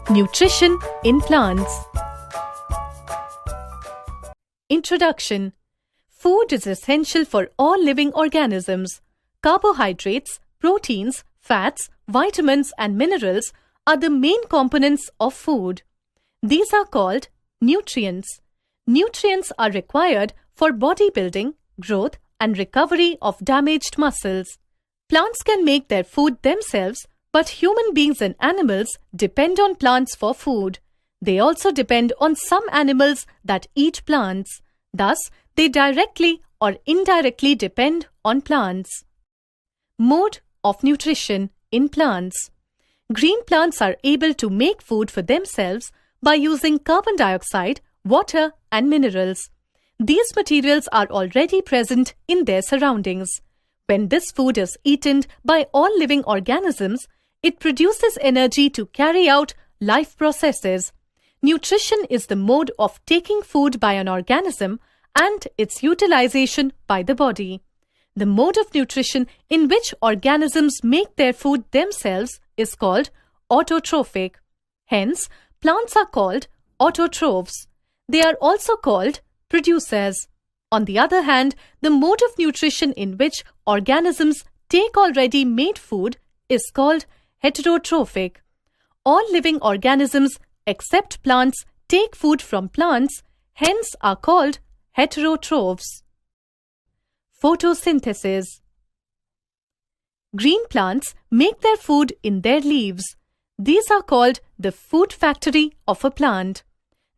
Nutrition in plants. Introduction. Food is essential for all living organisms. Carbohydrates, proteins, fats, vitamins and minerals are the main components of food. These are called nutrients. Nutrients are required for bodybuilding, growth and recovery of damaged muscles. Plants can make their food themselves, but human beings and animals depend on plants for food. They also depend on some animals that eat plants. Thus, they directly or indirectly depend on plants. Mode of nutrition in plants. Green plants are able to make food for themselves by using carbon dioxide, water and minerals. These materials are already present in their surroundings. When this food is eaten by all living organisms, it produces energy to carry out life processes. Nutrition is the mode of taking food by an organism and its utilization by the body. The mode of nutrition in which organisms make their food themselves is called autotrophic. Hence, plants are called autotrophs. They are also called producers. On the other hand, the mode of nutrition in which organisms take already made food is called heterotrophic. All living organisms except plants take food from plants, hence are called heterotrophs. Photosynthesis. Green plants make their food in their leaves. These are called the food factory of a plant.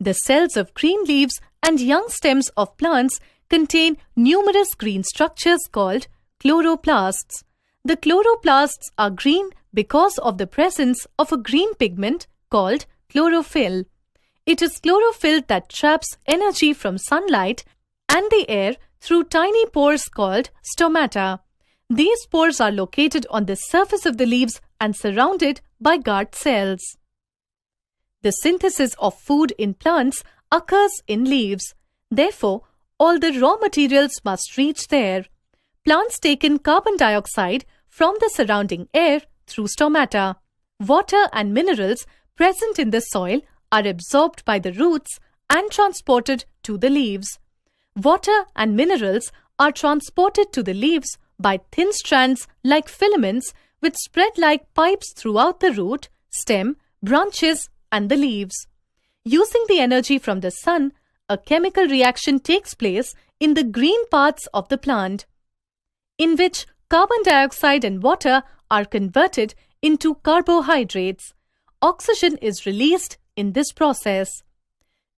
The cells of green leaves and young stems of plants contain numerous green structures called chloroplasts. The chloroplasts are green because of the presence of a green pigment called chlorophyll. It is chlorophyll that traps energy from sunlight and the air through tiny pores called stomata. These pores are located on the surface of the leaves and surrounded by guard cells. The synthesis of food in plants occurs in leaves. Therefore, all the raw materials must reach there. Plants take in carbon dioxide from the surrounding air through stomata. Water and minerals present in the soil are absorbed by the roots and transported to the leaves. Water and minerals are transported to the leaves by thin strands like filaments which spread like pipes throughout the root, stem, branches and the leaves. Using the energy from the sun, a chemical reaction takes place in the green parts of the plant, in which carbon dioxide and water are converted into carbohydrates. Oxygen is released in this process.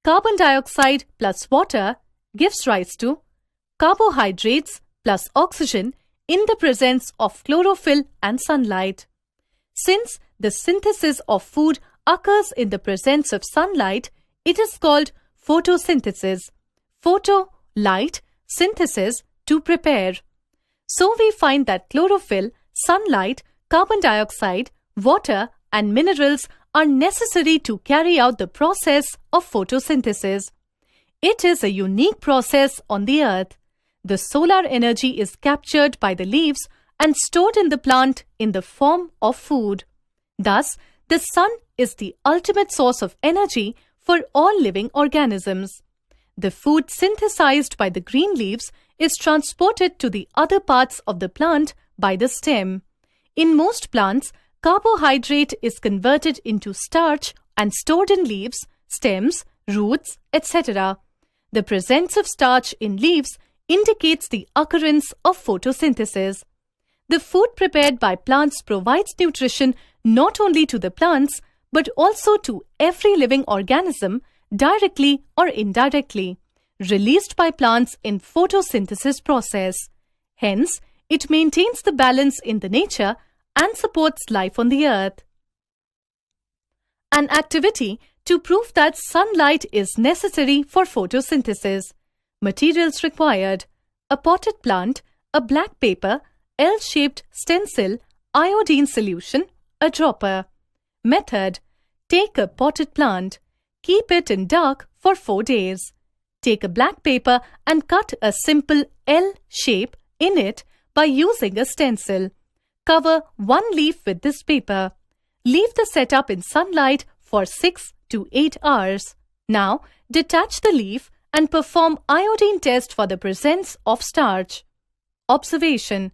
Carbon dioxide plus water gives rise to carbohydrates plus oxygen in the presence of chlorophyll and sunlight. Since the synthesis of food occurs in the presence of sunlight, it is called photosynthesis. Photo, light, synthesis, to prepare. So we find that chlorophyll, sunlight, carbon dioxide, water and minerals are necessary to carry out the process of photosynthesis. It is a unique process on the earth. The solar energy is captured by the leaves and stored in the plant in the form of food. Thus, the sun is the ultimate source of energy for all living organisms. The food synthesized by the green leaves is transported to the other parts of the plant by the stem. In most plants, carbohydrate is converted into starch and stored in leaves, stems, roots, etc. The presence of starch in leaves indicates the occurrence of photosynthesis. The food prepared by plants provides nutrition not only to the plants but also to every living organism directly or indirectly, released by plants in photosynthesis process. Hence, it maintains the balance in the nature and supports life on the earth. An activity to prove that sunlight is necessary for photosynthesis. Materials required: a potted plant, a black paper, L-shaped stencil, iodine solution, a dropper. Method: take a potted plant. Keep it in dark for 4 days. Take a black paper and cut a simple L shape in it by using a stencil. Cover one leaf with this paper. Leave the setup in sunlight for 6 to 8 hours. Now, detach the leaf and perform iodine test for the presence of starch. Observation: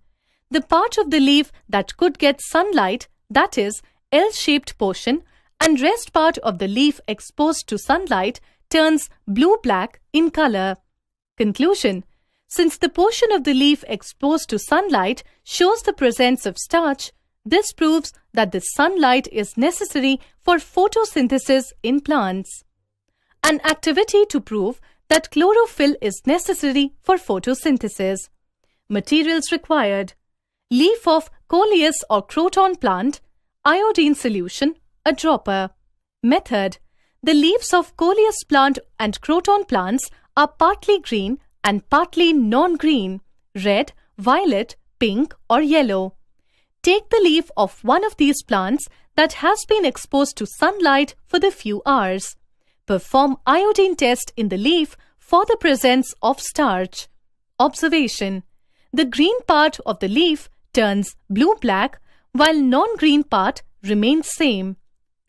the part of the leaf that could get sunlight, that is, L-shaped portion, and rest part of the leaf exposed to sunlight turns blue-black in color. Conclusion: since the portion of the leaf exposed to sunlight shows the presence of starch, this proves that the sunlight is necessary for photosynthesis in plants. An activity to prove that chlorophyll is necessary for photosynthesis. Materials required: leaf of Coleus or croton plant, iodine solution, a dropper. Method: the leaves of Coleus plant and croton plants are partly green and partly non-green, red, violet, pink or yellow. Take the leaf of one of these plants that has been exposed to sunlight for the few hours. Perform iodine test in the leaf for the presence of starch. Observation: the green part of the leaf turns blue-black while non-green part remains same.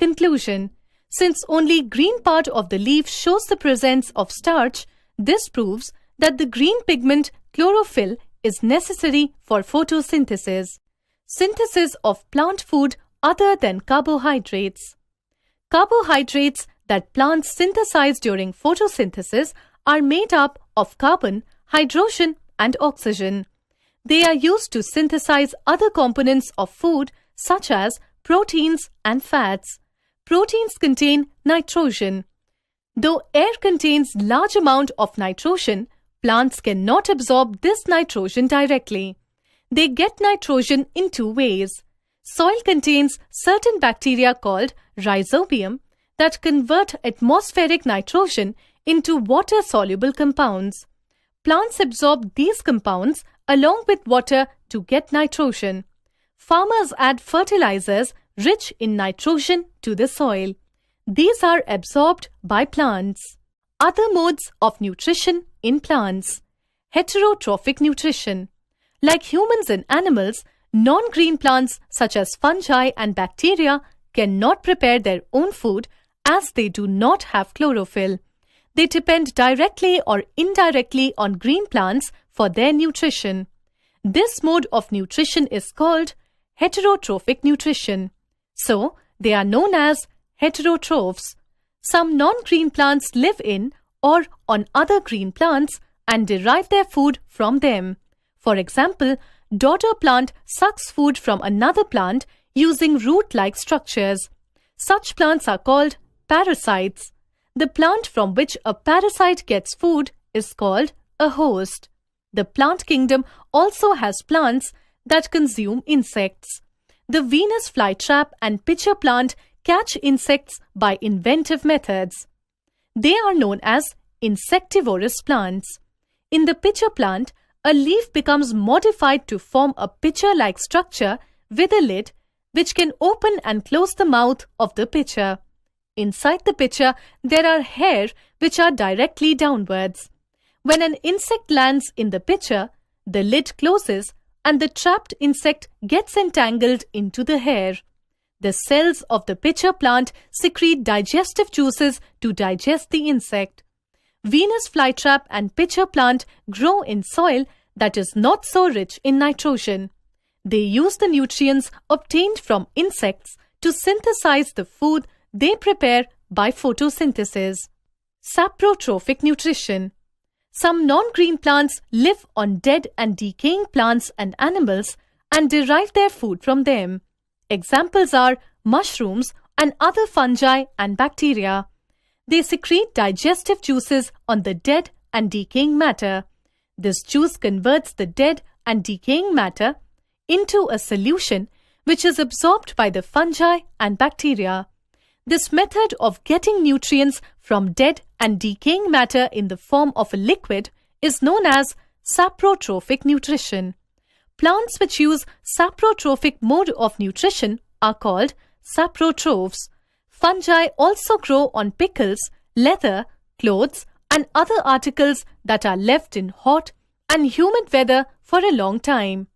Conclusion: since only green part of the leaf shows the presence of starch, this proves that the green pigment chlorophyll is necessary for photosynthesis. Synthesis of plant food other than carbohydrates. Carbohydrates that plants synthesize during photosynthesis are made up of carbon, hydrogen, and oxygen. They are used to synthesize other components of food such as proteins and fats. Proteins contain nitrogen. Though air contains large amount of nitrogen, plants cannot absorb this nitrogen directly. They get nitrogen in two ways. Soil contains certain bacteria called rhizobium that convert atmospheric nitrogen into water-soluble compounds. Plants absorb these compounds along with water to get nitrogen. Farmers add fertilizers rich in nitrogen to the soil. These are absorbed by plants. Other modes of nutrition in plants. Heterotrophic nutrition. Like humans and animals, non-green plants such as fungi and bacteria cannot prepare their own food as they do not have chlorophyll. They depend directly or indirectly on green plants for their nutrition. This mode of nutrition is called heterotrophic nutrition. So, they are known as heterotrophs. Some non-green plants live in or on other green plants and derive their food from them. For example, dodder plant sucks food from another plant using root-like structures. Such plants are called parasites. The plant from which a parasite gets food is called a host. The plant kingdom also has plants that consume insects. The Venus flytrap and pitcher plant catch insects by inventive methods. They are known as insectivorous plants. In the pitcher plant, a leaf becomes modified to form a pitcher-like structure with a lid which can open and close the mouth of the pitcher. Inside the pitcher, there are hairs which are directly downwards. When an insect lands in the pitcher, the lid closes and the trapped insect gets entangled into the hair. The cells of the pitcher plant secrete digestive juices to digest the insect. Venus flytrap and pitcher plant grow in soil that is not so rich in nitrogen. They use the nutrients obtained from insects to synthesize the food they prepare by photosynthesis. Saprotrophic nutrition. Some non-green plants live on dead and decaying plants and animals and derive their food from them. Examples are mushrooms and other fungi and bacteria. They secrete digestive juices on the dead and decaying matter. This juice converts the dead and decaying matter into a solution which is absorbed by the fungi and bacteria. This method of getting nutrients from dead and decaying matter in the form of a liquid is known as saprotrophic nutrition. Plants which use saprotrophic mode of nutrition are called saprotrophs. Fungi also grow on pickles, leather, clothes, and other articles that are left in hot and humid weather for a long time.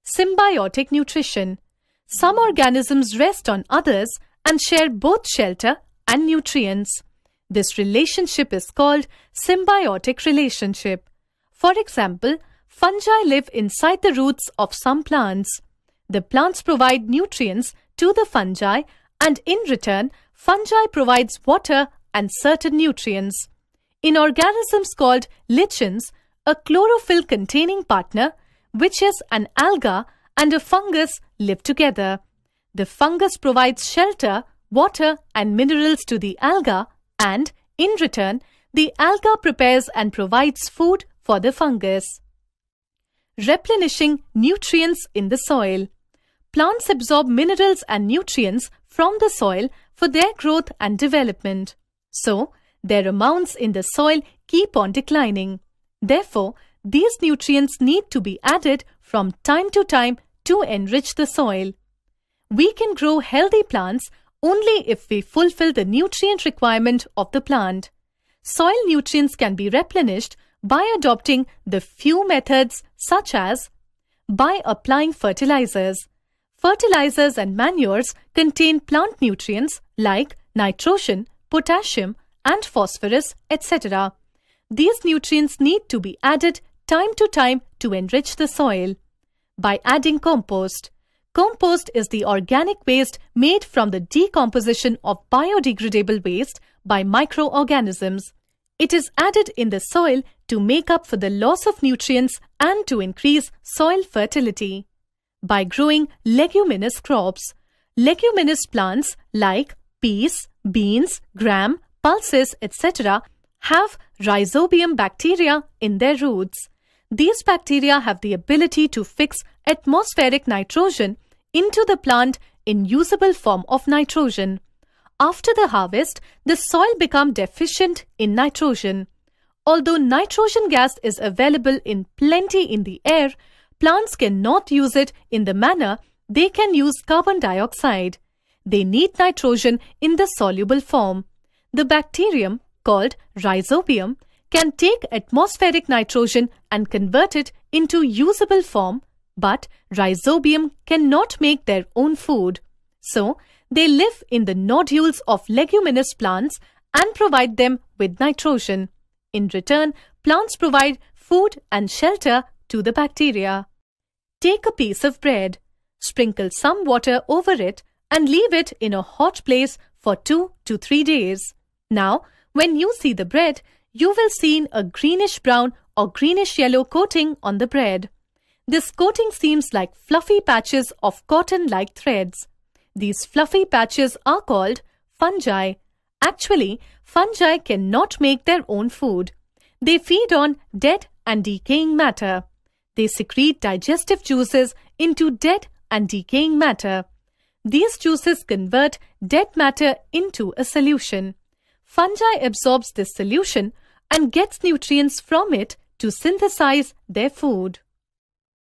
Symbiotic nutrition. Some organisms rest on others and share both shelter and nutrients. This relationship is called symbiotic relationship. For example, fungi live inside the roots of some plants. The plants provide nutrients to the fungi, and in return, fungi provides water and certain nutrients. In organisms called lichens, a chlorophyll-containing partner, which is an alga, and a fungus live together. The fungus provides shelter, water, and minerals to the alga, and, in return, the alga prepares and provides food for the fungus. Replenishing nutrients in the soil. Plants absorb minerals and nutrients from the soil for their growth and development. So, their amounts in the soil keep on declining. Therefore, these nutrients need to be added from time to time to enrich the soil. We can grow healthy plants only if we fulfill the nutrient requirement of the plant. Soil nutrients can be replenished by adopting the few methods such as by applying fertilizers. Fertilizers and manures contain plant nutrients like nitrogen, potassium, and phosphorus, etc. These nutrients need to be added time to time to enrich the soil. By adding compost. Compost is the organic waste made from the decomposition of biodegradable waste by microorganisms. It is added in the soil to make up for the loss of nutrients and to increase soil fertility. By growing leguminous crops. Leguminous plants like peas, beans, gram, pulses, etc. have rhizobium bacteria in their roots. These bacteria have the ability to fix atmospheric nitrogen into the plant in usable form of nitrogen. After the harvest, the soil becomes deficient in nitrogen. Although nitrogen gas is available in plenty in the air, plants cannot use it in the manner they can use carbon dioxide. They need nitrogen in the soluble form. The bacterium, called rhizobium, can take atmospheric nitrogen and convert it into usable form, but rhizobium cannot make their own food. So, they live in the nodules of leguminous plants and provide them with nitrogen. In return, plants provide food and shelter to the bacteria. Take a piece of bread, sprinkle some water over it, and leave it in a hot place for 2 to 3 days. Now, when you see the bread, you will see a greenish-brown or greenish-yellow coating on the bread. This coating seems like fluffy patches of cotton-like threads. These fluffy patches are called fungi. Actually, fungi cannot make their own food. They feed on dead and decaying matter. They secrete digestive juices into dead and decaying matter. These juices convert dead matter into a solution. Fungi absorbs this solution and gets nutrients from it to synthesize their food.